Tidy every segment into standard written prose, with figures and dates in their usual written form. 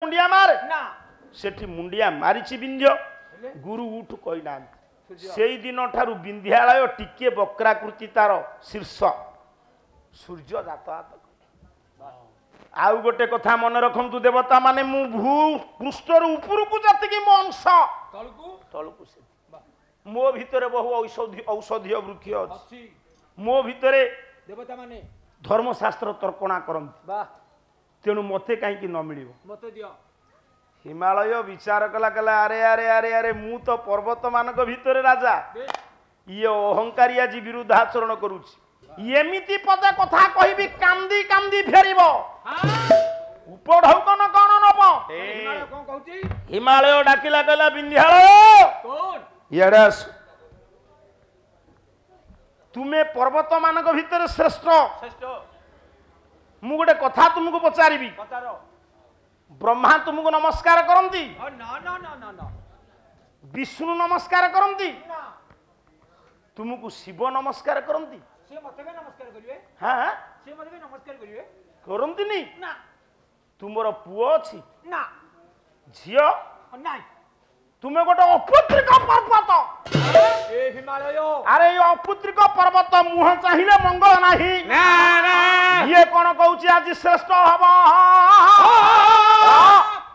मुंडिया मारे ना सेठी मुंडिया मारिछि विंध्य गुरु उठ कहिना सेई दिन ठारू विंध्यालय टिके वक्राकृति तार शीर्ष सूर्य जातआत आउ गोटे कथा मन रखंतु देवता माने मु भू पृष्ठर ऊपर को जाति की मो अंश तळकु से मो भितरे बहु औषधीय वृक्ष अछि मो भितरे देवता माने धर्मशास्त्र तर्कणा करंती वाह तेणु मते कहीं न मिलियो मते दियो हिमालय विचार कला कला अरे अरे अरे अरे मु तो पर्वत मानक भितरे राजा ये अहंकारी आज विरुद्धाचरण करुछि एमिति पदे कथा कहिबी कांदी कांदी फेरिबो उपढौकन कोन नब हिमालय कोन कहउची हिमालय डाकिला कहला विंध्यालय कोन यरस तुमे पर्वत मानक भितर श्रेष्ठ श्रेष्ठ मु गोटे कथा तुमको पचारिबी पचारो ब्रह्मा तुमको नमस्कार करंती ना ना ना ना ना विष्णु नमस्कार करंती ना तुमको शिव नमस्कार करंती से मते भी नमस्कार करिवे हां से मते भी नमस्कार करिवे करंती नहीं ना तुमरो पुओ अछि ना झियो नाही तुमे गोटे अपुत्रिक पर्वत ए हिमालय अरे ये अपुत्रिक पर्वत मुह चाहिए मंगल नाही ना ना ये कोन कहउची आज श्रेष्ठ हबो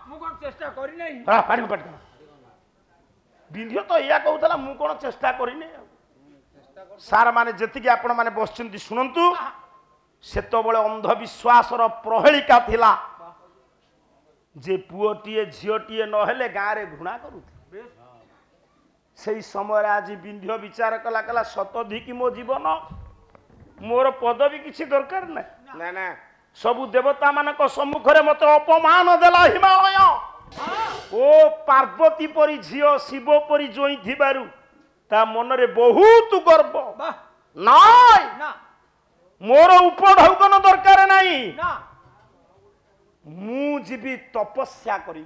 मु कोन चेष्टा करि नै पानी पट विंध्य तो या कहउतला मु कोन चेष्टा करि नै सार माने जतिके आपण माने बसचंती सुनंतु सेतो बळे अंधविश्वास रो प्रहेलिका थिला जे पुओटीए झियोटीए न हेले गारे घुणा करूथि से समय आज विंध्य विचार कला कला शतधी की मो जीवन मोर पदवी किसी दरकार ना ना ना सबु देवता मानक सम्मुखरे मते अपमान देला हिमालय ओ पार्वती परी झियो शिव परी जोई थिबारु ता मनरे बहुत गर्व नाय ना मोर उपढौकन दरकार नाही ना मु जीवी तपस्या करी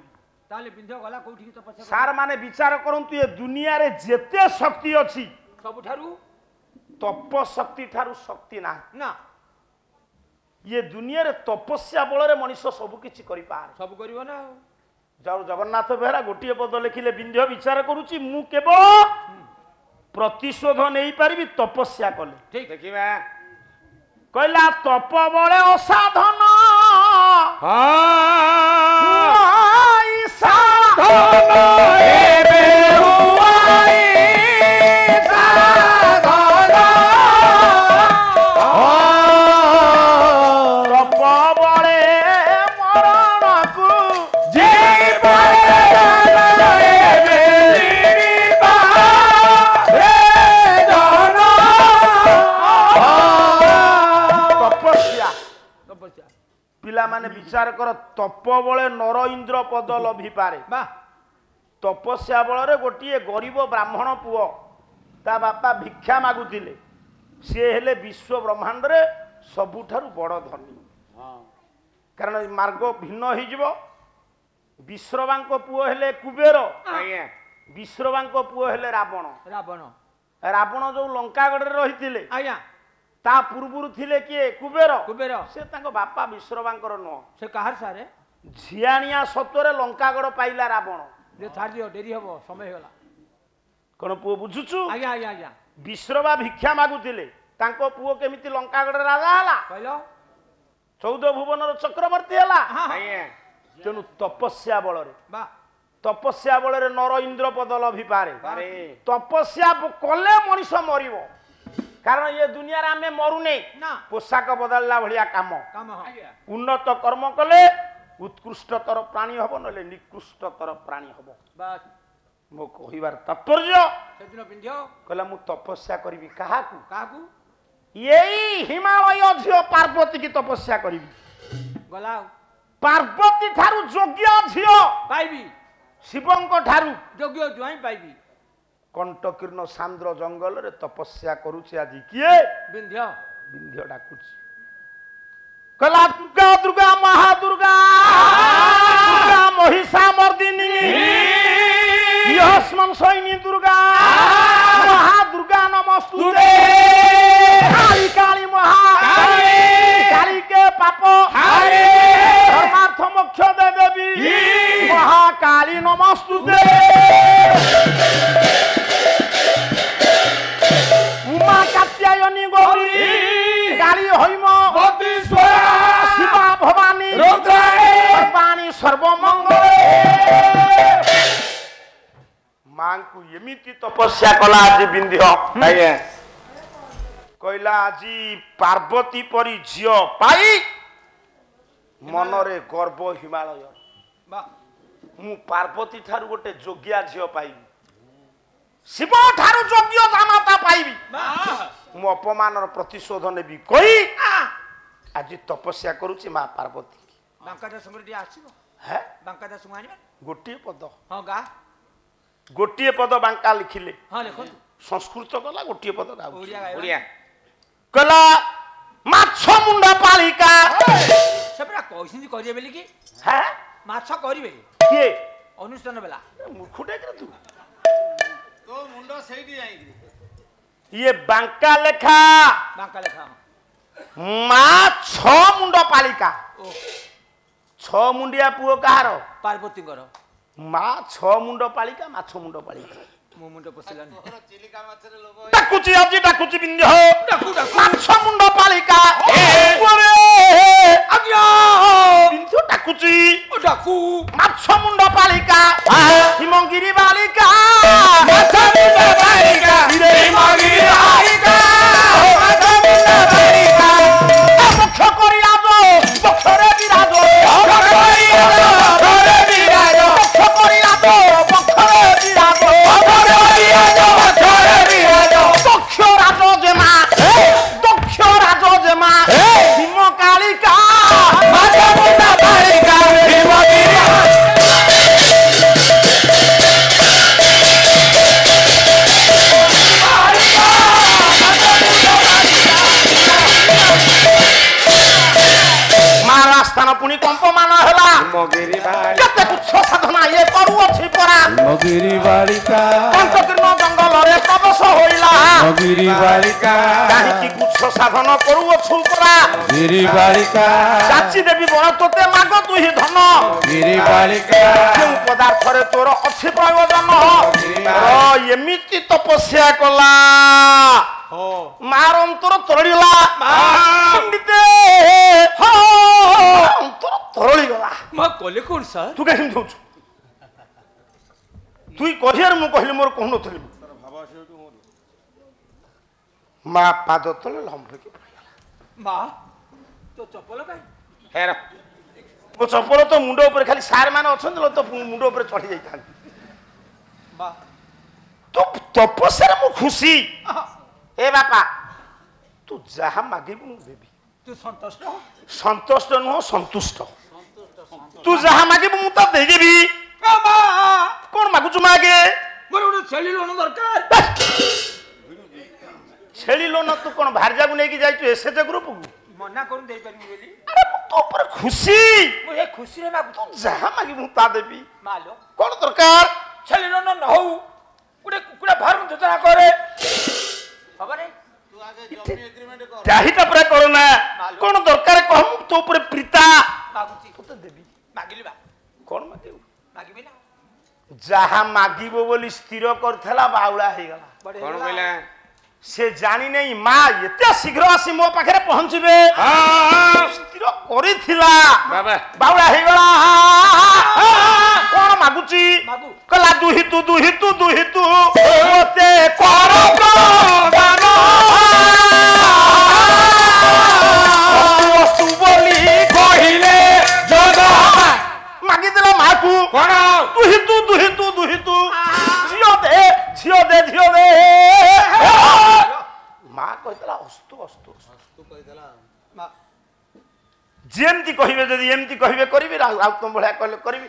ताले विंध्य गला कोठी की तपस्या सार माने विचार करंतु ये दुनिया रे जेते शक्ति अछि सब ठारू तप शक्ति ठारू शक्ति ना ना ये दुनिया रे तपस्या बल रे मनुष्य सब किछि करि पारे सब करिवो ना जाऊ जगन्नाथ बेहरा गोटिए पद लिखिले विंध्य विचार करूची मु केवल प्रतिशोध नहीं पारिबी तपस्या कले ठीक देखिबा कहला तप बळे असाधन साधन एबे हुआई साधन तप बळे मरणकु जीवन एबे जीवा वेदन तपस्या तपस्या पिला माने विचार कर तप बळे नर इंद्र पद लभी पारे बा तपस्या बल गोटे गरीब ब्राह्मण पुओ ता बापा भिक्षा मागुतिले सी हेले विश्व ब्रह्मांड रे सबुठारु बड़ धनी कारण मार्ग भिन्न हो जिवो विश्रवांक पुओ हेले कुबेर विश्रवांक पुओ हेले रावण रावण रावण जो लंकागढ़ रे रहितिले आया ता पूर्वरु थिले किए कुबेर कुबेर से तांको बापा विश्रवांकर न से कहार सारे झियानिया सत्वरे लंकागढ़ पाइला रावण जे छाड़ दियो डेरी हबो समय होला कोन पुओ बुझुछु आया आया आया विश्रवा भिक्षा मागुतिले तांको पुओ केमिति लंकागढ़ राजा हला कहलो 14 भुवनर चक्रवर्ती हला आया तेणु तपस्या बल रे बा तपस्या बल रे नर इंद्र पद लभी पारे तपस्या कले मनुष्य मरिबो कारण ये दुनिया रे आमे मरुने ना पोशाक बदलला भलिया काम काम आया उन्नत कर्म कले उत्कृष्टतर प्राणी हबो नले निकृष्टतर प्राणी हबो बस मो कहिबार तात्पर्य सेदिन पिंध्यो कहला मु तपस्या करबी काहाकू काकू यही हिमालय झियो पार्वती की तपस्या करबी गला पार्वती ठारू योग्य झियो पाइबी शिवंक ठारू योग्य जुआई पाइबी कंटकीर्ण सांद्र जंगल रे तपस्या करूची आजी किए विंध्य विंध्य डाकुची कला दुर्गा दुर्गा महादुर्गा दुर्गा महिषा मर्दिनी यस्मन सैनी दुर्गा महादुर्गा नमस्तुते काली काली काली के पाप धर्मार्थ मोक्ष दे देवी काली नमस्तुते उमा कात्यायनी गौरी काली हईम शिवा भवानी सर्वाणी सर्वमंगल मां को एमिति तपस्या कला आज बिंध्य आज्ञा कहला आज पार्वती परी झियो पाई मनरे गर्व हिमालय मु पार्वती ठारू गोटे जोग्या झियो पाइबी शिव ठारू जोग्य जामाता पाइबी मु अपमानर प्रतिशोध नेबी कही आज तपस्या करूची मां पार्वती बांकाटा संगठी आसीबो है बांकाटा सुमानी गोटिए पद हां गा गोटिए पद बांका लिखिले हां लिखो संस्कृत गला गोटिए पद गाउ ओडिया गाइबा ओडिया कला माछ मुंडा पालिका सेपरा कहसिंदी करिए बेली की है माछ करिवे के अनुष्ठान बेला मूर्खुटे कर तू तो मुंडो सेठी जाई ये बांका लेखा बांका लेखा माछ मुंड पालिका ओ 6 मुंडिया पुओ कहार पार्वती गर मां 6 मुंड पालिका माछ मुंड पालिका मो मुंडो पसिलानी चिलिका माछरे लोग डाकुची आजी डाकुची बिंद हो डाकू डाकू माछ मुंड पालिका ओरे आज्ञा बिंद डाकुची ओ डाकू माछ मुंड पालिका हिमगिरी बालिका माछ मुंड पालिका हिमगिरी बालिका माछ मुंड पालिका मुख्य करी राजो मुख्यरे विराजो मुख्य करी राजो मुख्यरे विराजो मुख्य करी राजो मुख्यरे विराजो दक्ष राजो जेमा दक्ष राजो जेमा भीम कालिका माछ मुंड पालिका हिमगिरी महाराष्ट्र पुणी कंपमान है मगिरी बाड़ी केते तुच्छ साधना ये करूअछि परा मगिरी बालिका पंचकीर्ण जंगल रे प्रवेश होइला मगिरी बालिका काहिकी तुच्छ साधन करूअछु परा गिरी बालिका चाची देवी बण तोते माग तू ही धन गिरी बालिका केउ पदार्थ रे तोर अछि प्रयोजन एमिति तपस्या कला हो मार अंतर तोड़िला पंडिते हो अंतर तोड़ी गला मा कोले कोन सर तू कहीं जाऊँ तुई कहियार मु कहली मोर कहु नथली मां पाद तले लंबकी पड़गला मा तो चप्पल काई हेर मो चप्पल तो मुंड ऊपर खाली सार माने अछन तो मुंड ऊपर चढ़ी जाइतान मा तू तपस्या मु खुशी ए बापा तू जहा मागिबु मु देबी तू संतुष्ट हो संतुष्ट नुह संतुष्ट तू जहा मागिबु मु तो दे देबी मा कोन मागुचु मागे मोर उन छेली लोन दरकार छेली लोन तू कोन भारजागु नेकी जाइचु एसएच ग्रुप को मना करू दे परमी बेली अरे मु तो ऊपर खुशी मो ए खुशी रे मागु तू जहा मागिबु मु ता देबी मालो कोन दरकार छेली लोन न हो गुडे कुकुडा फार्म जोजना करे खबर है तू आगे जमी एग्रीमेंट कर जाहिटा पूरा करो ना कोन दरकार कह मु तो ऊपर प्रीता मागुची तो देबी मागिली बा कोन मागिबु मागिबी ना जहा मागिबो बोली स्थिर करथला बाउला हे गला बड़े कोन कहला से जानी नहीं माँ एते शीघ्र आसी मो पाखरे पहुंचबे स्थिर करिथिला बाबा बाउला हे गला कोन मागुची मागु कला दुहि तू ओते कर प्रदान वस्तु बोली कहिले जग मागी देला माकू कोन दुहि तू झियो दे माँ कहला अस्तु तू कहि देला मा जेमती कहिबे जदी एमती कहिबे करिबे आ तुम भलिया कहले करिबी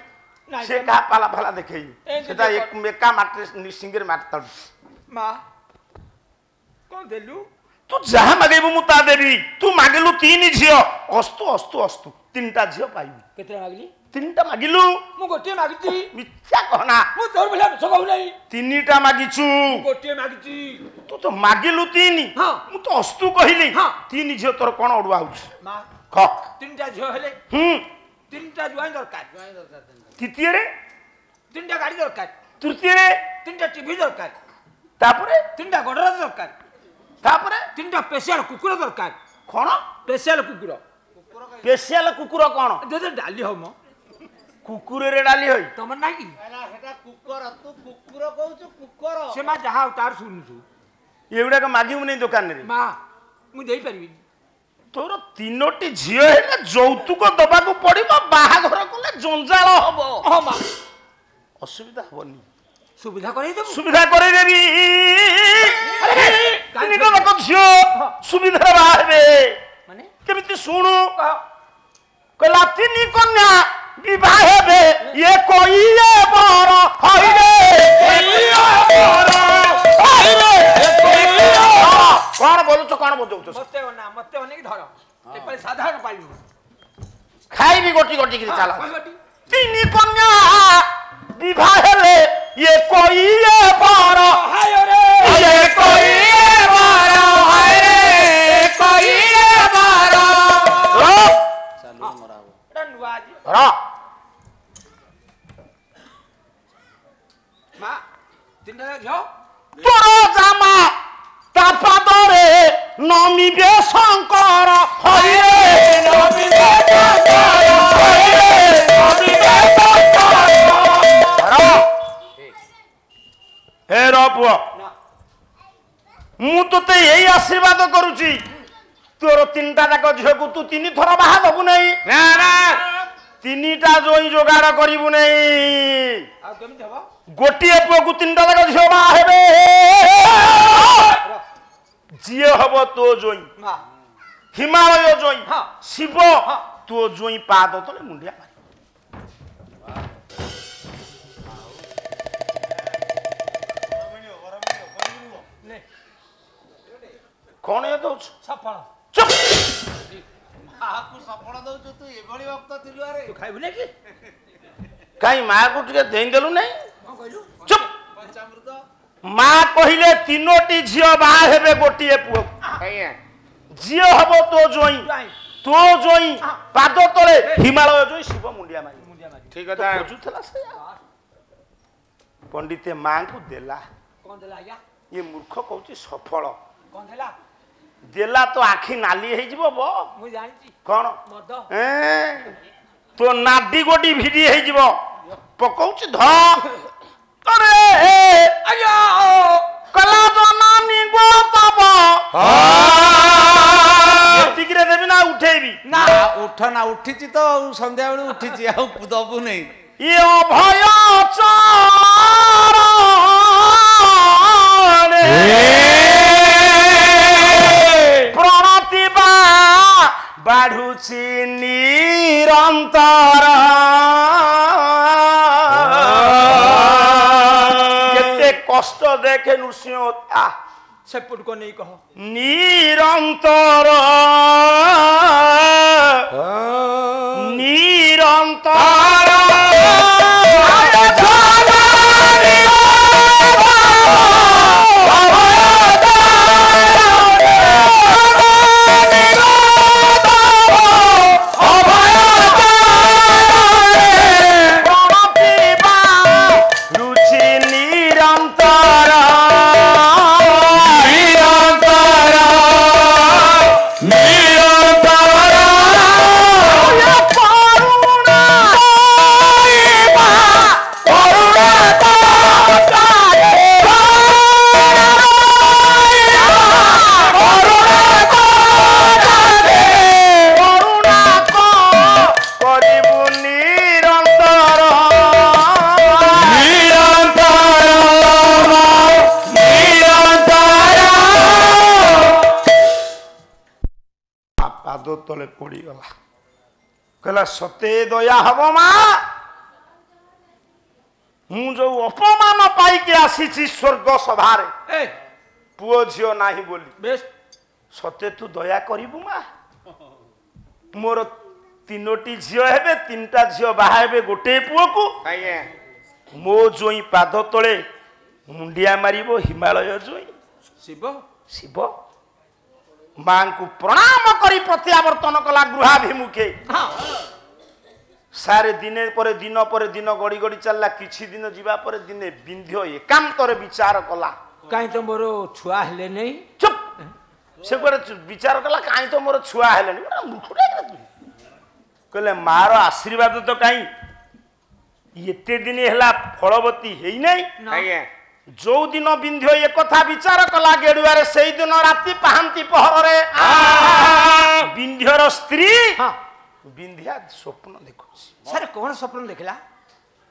नहीं, से का पाला भाला देखेई एमती सेटा तो एक मेका माटे सिंगर माटतल मा कोन देलु तू जहा मागेबु मु ता देबी तू मागेलु तीन झियो अस्तु तीनटा झियो पाइबी केतरा मागली तीनटा मागिलु मु गोटे मागिची मिथ्या कहना मु तोर भला सगौ नै तीनटा मागिछु गोटे मागिची तू तो मागिलु तीन हाँ। मु तो अस्तु कहिली हाँ। तीन झियो तोर कोन अडुआ होछ मा ख तीनटा झियो हेले हम तीनटा जुआई दरकार तृतीय रे ତିନିଟା ଗାଡି ଦରକାର ତୃତୀୟରେ ତିନିଟା ଟିଭି ଦରକାର ତାପରେ ତିନିଟା ଗଡରେଜ ଦରକାର ତାପରେ ତିନିଟା ସ୍ପେଶାଲ କୁକୁର ଦରକାର କଣ ସ୍ପେଶାଲ କୁକୁର ସ୍ପେଶିଆଲ କୁକୁର କଣ ଯଦି ଡାଲି ହବ ମ କୁକୁରରେ ଡାଲି ହୋଇ ତମର ନାହିଁ କି ସେଟା କୁକୁର ତୁ କୁକୁର କହୁଛୁ କୁକୁର ସେ ମା ଯାହା ହଉ ତାର ଶୁଣୁଛୁ ଏଗୁଡାକ ମାଗିବୁ ନାହିଁ ଦୋକାନରେ ମା ମୁଁ ଦେଇପାରିବିନି ତୋର 3ଟି ଝିଅ ହେଲେ ଯୌତୁକ ଦବାକୁ ପଡିବ ବାହାଘର କଲେ ଜଞ୍ଜାଳ ହବ ହଁ ମା ଅସୁବିଧା ହବନି ସୁବିଧା କରେଇଦେବୁ ସୁବିଧା କରେଇଦେବି 3ଟା ଯାକ ଝିଅ ସୁବିଧାରେ ବାହା ହେବେ ମାନେ କେମିତି ଶୁଣୁ କହିଲା 3 କନ୍ୟା ବିବାହ ହେବେ ଇଏ କଇଏ ବର ହଇରେ କଣ ବୋଲୁଛ କଣ ବଜଉଛ ମତେ ଅନେକ ଧର ଏପରି ସାଧାରଣ ପାଇଲୁ ଖାଇବି ଗୋଟି ଗୋଟି କରି ଚାଲ 3 କନ୍ୟା ବିବାହ ହେଲେ ଇଏ କଇଏ ବର ଇଏ କଇଏ ବର ହଇରେ କଇଏ ବର ଚାଲୁ ମରା ହବ ଏଟା ନୂଆ ଆଜି ର ମା ତିନିଟା ଝିଅ ତୋର ଜାମା ତା ପାଦରେ ନମିବେ ଶଙ୍କର ହଇରେ ନମିବେ ଶଙ୍କର ହଇରେ ନମିବେ ଶଙ୍କର ହେ ର ପୁଅ ମୁଁ ତୋତେ ଏଇ ଆଶୀର୍ବାଦ କରୁଛି ତୋର 3ଟା ଯାକ ଝିଅକୁ ତୁ 3 ଥର ବାହା ଦବୁ ନାହିଁ 3ଟା ଜୋଇଁ ଯୋଗାଡ଼ କରିବୁ ନାହିଁ ଆଉ କେମିତି ହବ ଗୋଟିଏ ପୁଅକୁ 3ଟା ଯାକ ଝିଅ ବାହା ହେବେ ଯିଏ ହବ ତୋ ଜୋଇଁ ମା ହିମାଳୟ ଜୋଇଁ ହଁ। ଶିବ ତୋ ଜୋଇଁ ପାଦ ତଳେ ମୁଣ୍ଡିଆ ମାରିବ କଣ ଏ ଦଉଛୁ ସଫଳ ଚୁପ କାହାକୁ ସଫଳ ଦଉଛୁ ତୁ ଏଭଳି ଭକ୍ତ ଥିଲୁ ଆରେ ତୁ ଖାଇବୁ ନାଇଁ କି କାଇଁ ମାକୁ ଟିକେ ଦେଇଦେଲୁ ନାହିଁ କଣ କହିଲୁ ଚୁପ ପଞ୍ଚାମୃତ ମା କହିଲେ 3ଟି ଝିଅ ବାହା ହେବେ ଗୋଟିଏ ପୁଅ ଝିଅ ହବ ତୋ ଜୋଇଁ ତୋ ଜୋଇଁ ପାଦ ତଳେ ହିମାଳୟ ଜୋଇଁ ଶିବ ମୁଣ୍ଡିଆ ମାରି ଠିକ ତ ଖୋଜୁଥିଲା ସେଇଆ ପଣ୍ଡିତେ ମାଙ୍କୁ ଦେଲା କଣ ଦେଲା ଆଜ୍ଞା ଇଏ ମୂର୍ଖ କହୁଛି ସଫଳ କଣ ଦେଲା ଦେଲା ତ ଆଖି ନାଲି ହେଇଯିବ ବ ମୁଁ ଜାଣିଛି କଣ ମଦ ତୋ ନାଡି ଗୋଟି ଭିଡି ହେଇଯିବ ପକଉଛି ଧ ଆରେ ଆଜ୍ଞା କଲା ଜନାନି ଗୋତବ ଏତିକିରେ ଦେବି ନା ଉଠେଇବି ନା ଉଠ ନା ଉଠିଛି ତ ସନ୍ଧ୍ୟା ବେଳୁ ଉଠିଛି ଆଉ ଦବୁ ନାହିଁ ଇଏ ଅଭୟ ଚରଣେ ପ୍ରଣତି ବା ବାଢୁଛି ନିରନ୍ତର କେତେ କଷ୍ଟ ଦେଖେ ନୃସିଂହ ସେପଟକୁ ନେଇ କହ ନିରନ୍ତର ନିରନ୍ତର ତଳେ ପଡିଗଲା କହିଲା ସତେ ଦୟା ହବ ମା ମୁଁ ଯୋଉ ଅପମାନ ପାଇକି ଆସିଛି ସ୍ୱର୍ଗ ସଭାରେ ପୁଅ ଝିଅ ନାହିଁ ବୋଲି ବେଶ ସତେ ତୁ ଦୟା କରିବୁ ମା ମୋର 3ଟି ଝିଅ ହେବେ 3ଟା ଝିଅ ବାହା ହେବେ ଗୋଟିଏ ପୁଅକୁ ମୋ ଜୋଇଁ ପାଦ ତଳେ ମୁଣ୍ଡିଆ ମାରିବ ହିମାଳୟ ଜୋଇଁ ଶିବ ଶିବ ମାଙ୍କୁ ପ୍ରଣାମ କରି ପ୍ରତ୍ୟାବର୍ତ୍ତନ କଲା ଗୃହାଭିମୁଖେ ସାରେ ଦିନେ ପରେ ଦିନ ଗଡ଼ି ଗଡ଼ି ଚାଲିଲା। କିଛି ଦିନ ଯିବା ପରେ ଦିନେ ବିନ୍ଧ୍ୟ ଏକାନ୍ତରେ ବିଚାର କଲା। କାହିଁ ତ ମୋର ଛୁଆ ହେଲେ ନାହିଁ। ଚୁପ୍ ସେ କୁଆଡେ ବିଚାର କଲା କାହିଁ ତ ମୋର ଛୁଆ ହେଲେଣି। କହିଲେ ମାର ଆଶୀର୍ବାଦ ତ କାହିଁ ଏତେ ଦିନ ହେଲା ଫଳବତୀ ହେଇନାହିଁ। ଆଜ୍ଞା ଯୋଉ ଦିନ ବିନ୍ଧ୍ୟ ଏକଥା ବିଚାର କଲା ଗେଡୁଆରେ ସେଇ ଦିନ ରାତି ପାହାନ୍ତି ପହରରେ ବିନ୍ଧ୍ୟର ସ୍ତ୍ରୀ ବିନ୍ଧ୍ୟା ସ୍ୱପ୍ନ ଦେଖୁଛି। ସାର୍ କଣ ସ୍ୱପ୍ନ ଦେଖିଲା?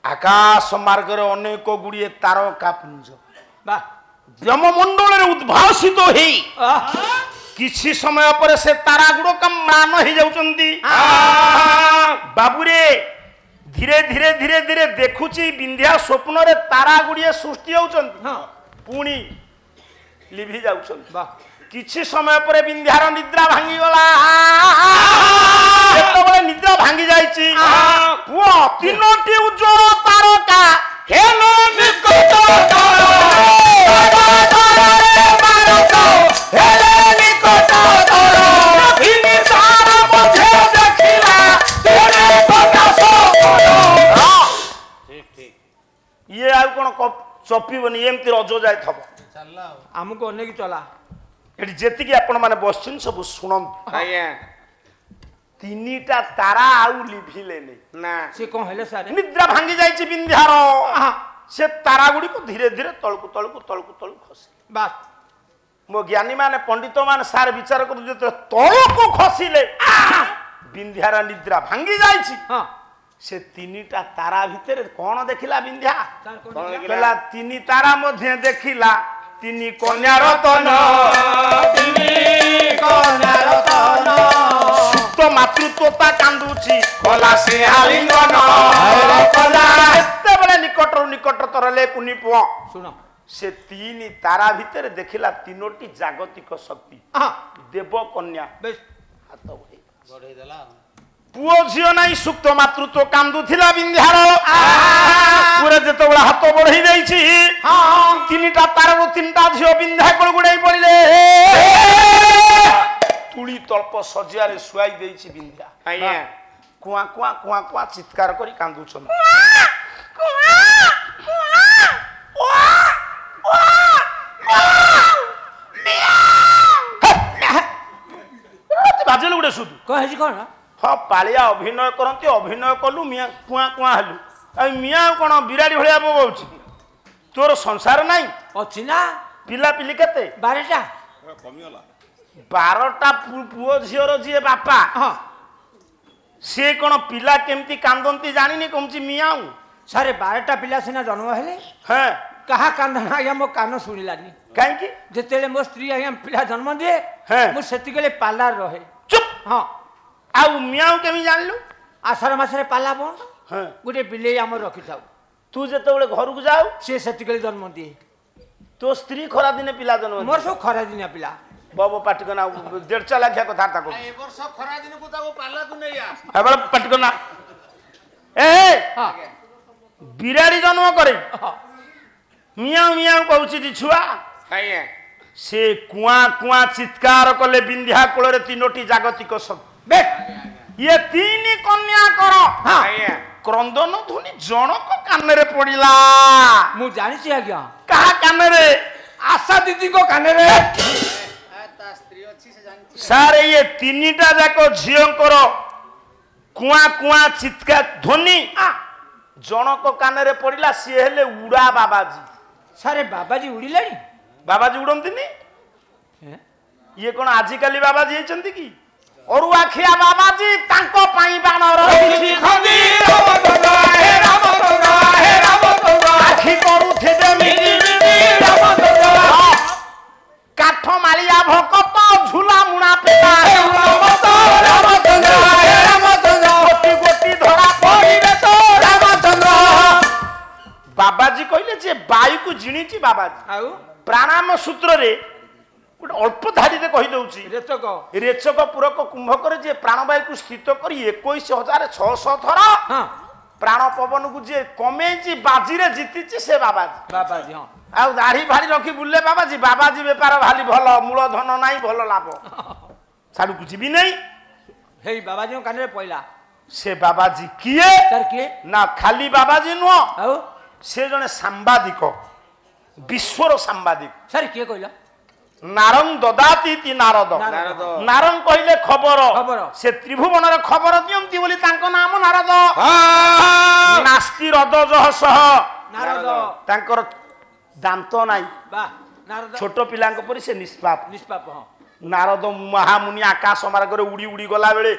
ଆକାଶ ମାର୍ଗରେ ଅନେକ ଗୁଡ଼ିଏ ତାରକା ପୁଞ୍ଜ ବା ବ୍ରହ୍ମମଣ୍ଡଳରେ ଉଦ୍ଭାସିତ ହେଇ କିଛି ସମୟ ପରେ ସେ ତାରା ଗୁଡିକ ମ୍ଳାନ ହେଇଯାଉଛନ୍ତି। ବାବୁରେ ଧୀରେ ଧୀରେ ଧୀରେ ଧୀରେ ଦେଖୁଛି ବିନ୍ଧ୍ୟା ସ୍ୱପ୍ନରେ ତାରା ଗୁଡ଼ିଏ ସୃଷ୍ଟି ହଉଛନ୍ତି ପୁଣି ଲିଭି ଯାଉଛନ୍ତି। କିଛି ସମୟ ପରେ ବିନ୍ଧ୍ୟାର ନିଦ୍ରା ଭାଙ୍ଗିଗଲା। ଯେତେବେଳେ ନିଦ୍ରା ଭାଙ୍ଗି ଯାଇଛି ପୁଅ ତିନୋଟି ଉଜ୍ଜଳ ତାରକା ହେଲେ ଇଏ ଆଉ କଣ ଚପିବନି ଏମିତି ରଜ ଯାଇଥବ। ଆମକୁ ଅନେକ ଚଲା ଏଠି ଯେତିକି ଆପଣ ମାନେ ବସିଛନ୍ତି ସବୁ ଶୁଣନ୍ତୁ। ଆଜ୍ଞା ତିନିଟା ତାରା ଆଉ ଲିଭିଲେନି ନା ସେ କଣ ହେଲେ ସାର୍? ନିଦ୍ରା ଭାଙ୍ଗି ଯାଇଛି ବିନ୍ଧ୍ୟାର। ସେ ତାରା ଗୁଡ଼ିକୁ ଧୀରେ ଧୀରେ ତଳକୁ ତଳକୁ ତଳକୁ ତଳକୁ ଖସି। ବାସ୍ ମୋ ଜ୍ଞାନୀ ମାନେ ପଣ୍ଡିତ ମାନେ ସାର୍ ବିଚାର କରୁ ଯେତେବେଳେ ତଳକୁ ଖସିଲେ ବିନ୍ଧ୍ୟାର ନିଦ୍ରା ଭାଙ୍ଗି ଯାଇଛି। ସେ ତିନିଟା ତାରା ଭିତରେ କଣ ଦେଖିଲା ବିନ୍ଧ୍ୟା? କହିଲା ତିନି ତାରା ମଧ୍ୟ ଦେଖିଲା ତିନି କନ୍ୟାର ତନ ସୁପ୍ତ ମାତୃତ୍ୱତା କାନ୍ଦୁଛି କଲା ସେ ଆଲିଙ୍ଗନ। ଏତେବେଳେ ନିକଟରୁ ନିକଟତର ହେଲେ କୁନି ପୁଅ ଶୁଣ ସେ ତିନି ତାରା ଭିତରେ ଦେଖିଲା ତିନୋଟି ଜାଗତିକ ଶକ୍ତି ଦେବ କନ୍ୟା। ବେଶ ହାତ ବଢେଇ ଦେଲା ପୁଅ ଝିଅ ନାହିଁ ସୁପ୍ତ ମାତୃତ୍ୱ କାନ୍ଦୁଥିଲା ବିନ୍ଧ୍ୟାର। ପୁରା ଯେତେବେଳେ ହାତ ବଢେଇ ଦେଇଛି ତିନିଟା ତାରରୁ ତିନିଟା ଝିଅ ବିନ୍ଧ୍ୟା କୋଳ ଗୁଡେଇ ପଡିଲେ। ତୁଳି ତଳ୍ପ ଶଯ୍ୟାରେ ଶୁଆଇ ଦେଇଛି ବିନ୍ଧ୍ୟା। ଆଜ୍ଞା କୁଆ କୁଆ କୁଆ କୁଆ ଚିତ୍କାର କରି କାନ୍ଦୁଛନ୍ତି। ବାଜିଲ ଗୋଟେ ସୁଧୁ କଣ ହେଇଛି କଣ? ହଁ ପାଳିଆ ଅଭିନୟ କରନ୍ତି ଅଭିନୟ କଲୁ ମିଆଁ କୁଆ କୁଆ ହେଲୁ ଆଉ ମିଆଁ କଣ ବିରାଡ଼ି ଭଳିଆ ବୋବଉଛି। ତୋର ସଂସାର ନାହିଁ ଅଛି ନା ପିଲାପିଲି କେତେ? 12ଟା 12ଟା ପୁଅ ଝିଅର ଯିଏ ବାପା ସିଏ କଣ ପିଲା କେମିତି କାନ୍ଦନ୍ତି ଜାଣିନି କହୁଛି ମିଆଁ। ସାରେ 12ଟା ପିଲା ସିନା ଜନ୍ମ ହେଲେ ହଁ କାହା କାନ୍ଦଣା ଆଜ୍ଞା ମୋ କାନ ଶୁଣିଲାନି। କାହିଁକି? ଯେତେବେଳେ ମୋ ସ୍ତ୍ରୀ ଆଜ୍ଞା ପିଲା ଜନ୍ମ ଦିଏ ମୁଁ ସେତିକି ପାର୍ଲାର ରହେ। ଚୁପ୍। ହଁ ଆଉ ମିଆଁ କେମିତି ଜାଣିଲୁ? ଆଷାଢ଼ ମାସରେ ପାଲା ବନ୍ଦ ହଁ ଗୋଟେ ବିଲେଇ ଆମର ରଖିଥାଉ। ତୁ ଯେତେବେଳେ ଘରକୁ ଯାଉ ସିଏ ସେତିକି ଜନ୍ମ ଦିଏ। ତୋ ସ୍ତ୍ରୀ ଖରା ଦିନେ ପିଲା ଜନ୍ମ ମୋର ସବୁ ଖରା ଦିନିଆ ପିଲା। ବବ ପାଟିକନା 1.5 ଲାଖିଆ କଥାବାର୍ତ୍ତା କରୁଛି। ଏ ବର୍ଷ ଖରା ଦିନକୁ ତାକୁ ପାଲାକୁ ନେଇ ଆସ। ଏବେ ପାଟିକନା ଏ ବିରାଡ଼ି ଜନ୍ମ করে মিয়াও মিয়াও কହୁଛି ଛୁଆ। ଆଜ୍ଞା ସେ କୁଆଁ କୁଆଁ ଚିତ୍କାର କଲେ ବିନ୍ଧ୍ୟା କୋଳରେ ତିନୋଟି ଜାଗତିକ ଶକ୍ତି। ଇଏ ତିନି କନ୍ୟାଙ୍କର ଆଜ୍ଞା କ୍ରନ୍ଦନ ଧ୍ୱନି ଜଣକ କାନରେ ପଡିଲା। ମୁଁ ଜାଣିଛି ଆଜ୍ଞା। କାହା କାନରେ? ଆଶା ଦିଦିଙ୍କ କାନରେ। ତା ସ୍ତ୍ରୀ ଅଛି ସେ ଜାଣିଛି। ସାର୍ ଇଏ ତିନିଟା ଯାକ ଝିଅଙ୍କର କୁଆଁ କୁଆଁ ଚିତ୍କାର ଧ୍ୱନି ଜଣକ କାନରେ ପଡିଲା। ସିଏ ହେଲେ ଉଡା ବାବାଜୀ। ସାରେ ବାବାଜୀ ଉଡ଼ିଲେଣି? ବାବାଜୀ ଉଡନ୍ତିନି। ଇଏ କଣ ଆଜିକାଲି ବାବାଜୀ ହେଇଛନ୍ତି କି? ଅରୁଆଖିଆ ବାବାଜୀ ତାଙ୍କ ପାଇଁ ବାଣ ରହିଛି ଆଖି କରୁଥିବେ କାଠ ମାଳିଆ ଭକତ ଝୁଲା ମୁଣା ପିତା ଗୋଟି ଗୋଟି ଧରା ପଡିବେ ତ ରାମଚନ୍ଦ୍ର। ବାବାଜୀ କହିଲେ ଯେ ବାୟୁକୁ ଜିଣିଛି ବାବାଜୀ। ଆଉ ପ୍ରାଣାୟାମ ସୂତ୍ରରେ ଗୋଟେ ଅଳ୍ପ ଧାଡିରେ କହିଦଉଛି ରେଚକ ରେଚକ ପୂରକ କୁମ୍ଭକରେ ଯିଏ ପ୍ରାଣବାୟୁକୁ ସ୍ଥିତ କରି 21,600 ଥର ପ୍ରାଣ ପବନକୁ ଯିଏ କମେଇଛି ବାଜିରେ ଜିତିଛି ସେ ବାବାଜୀ। ବାବାଜୀ ହଁ। ଆଉ ଦାଢି ଫାଡି ରଖି ବୁଲିଲେ ବାବାଜୀ। ବାବାଜୀ ବେପାର ଭାରି ଭଲ ମୂଳଧନ ନାହିଁ ଭଲ ଲାଭ। ସାଡୁକୁ ଯିବି ନାହିଁ। ହେଇ ବାବାଜୀଙ୍କ କାନରେ ପଇଲା। ସେ ବାବାଜୀ କିଏ ସାର୍ କିଏ ନା ଖାଲି ବାବାଜୀ ନୁହଁ ଆଉ ସେ ଜଣେ ସାମ୍ବାଦିକ ବିଶ୍ୱର ସାମ୍ବାଦିକ ସାର୍ କିଏ କହିଲ ନାରଙ୍ଗ ଦଦାତି ଇତି ନାରଦ ନାରଦ। ନାରଙ୍ଗ କହିଲେ ଖବର ଖବର। ସେ ତ୍ରିଭୁବନରେ ଖବର ଦିଅନ୍ତି ବୋଲି ତାଙ୍କ ନାମ ନାରଦ ନାସ୍ତି ରଦ ଜହ ସହ ନାରଦ ତାଙ୍କର ଦାନ୍ତ ନାହିଁ ବା ନାରଦ ଛୋଟ ପିଲାଙ୍କ ପରି ସେ ନିଷ୍ପାପ ନିଷ୍ପାପ ହଁ ନାରଦ ମହାମୁନି ଆକାଶ ମାର୍ଗରେ ଉଡ଼ି ଉଡ଼ି ଗଲା ବେଳେ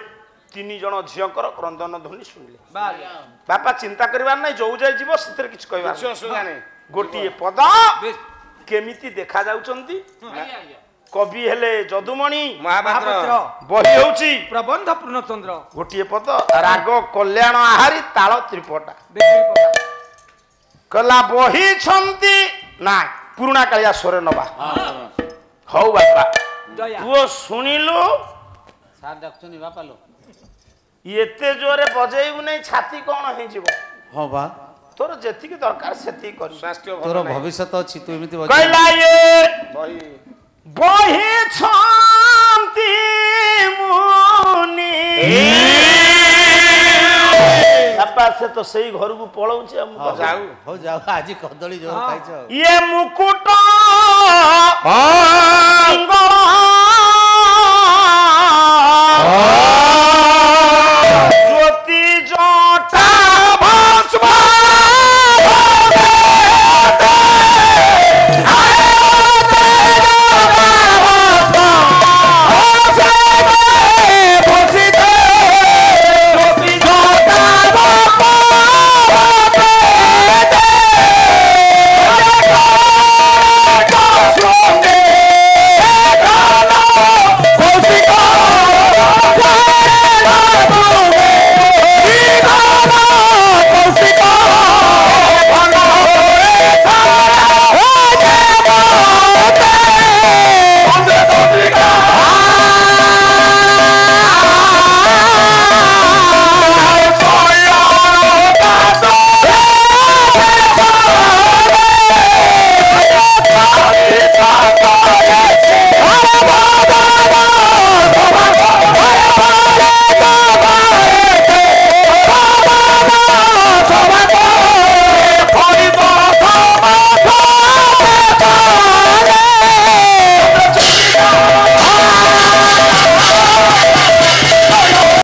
3 ଜଣ ଝିଅଙ୍କର କ୍ରନ୍ଦନ ଧ୍ୱନି ଶୁଣିଲେ ବା ବାପା ଚିନ୍ତା କରିବାର ନାହିଁ ଯୋଉ ଯାଇ ଯିବ ସେଥିରେ କିଛି କହିବାର କିଛି ଅସୁବିଧା ନାହିଁ ଗୋଟିଏ ପଦ ବେଶ କେମିତି ଦେଖା ଯାଉଛନ୍ତି କବି ହେଲେ ଯଦୁମଣି ମହାପାତ୍ର ବହି ହଉଛି ପ୍ରବନ୍ଧ ପୂର୍ଣ୍ଣଚନ୍ଦ୍ର ଗୋଟିଏ ପଦ ରାଗ କଲ୍ୟାଣ ଆହାରି ତାଳ ତ୍ରିପଟା କଲା ବହିଛନ୍ତି ନା ପୁରୁଣା କାଳିଆ ସ୍ୱର ନବା ହଉ ବାପା ଦୟା ପୁଅ ଶୁଣିଲୁ ସାର୍ ଡାକୁଛନ୍ତି ବାପା ଲୋ ଏତେ ଜୋରେ ବଜେଇବୁ ନାହିଁ ଛାତି କଣ ହେଇଯିବ ହଁ ବା ତୋର ଯେତିକି ଦରକାର ସେତିକି କରିବୁ ସ୍ୱାସ୍ଥ୍ୟ ତୋର ଭବିଷ୍ୟତ ଅଛି ତୁ ଏମିତି କହିଲା ଇଏ ବହି ବହିଛନ୍ତି ମୁନି ବାପା ସେ ତ ସେଇ ଘରକୁ ପଳଉଛି ଯାଉ ହଉ ଯାଉ ଆଜି କଦଳୀ ଜୋର ଖାଇଛ ଇଏ ମୁକୁଟ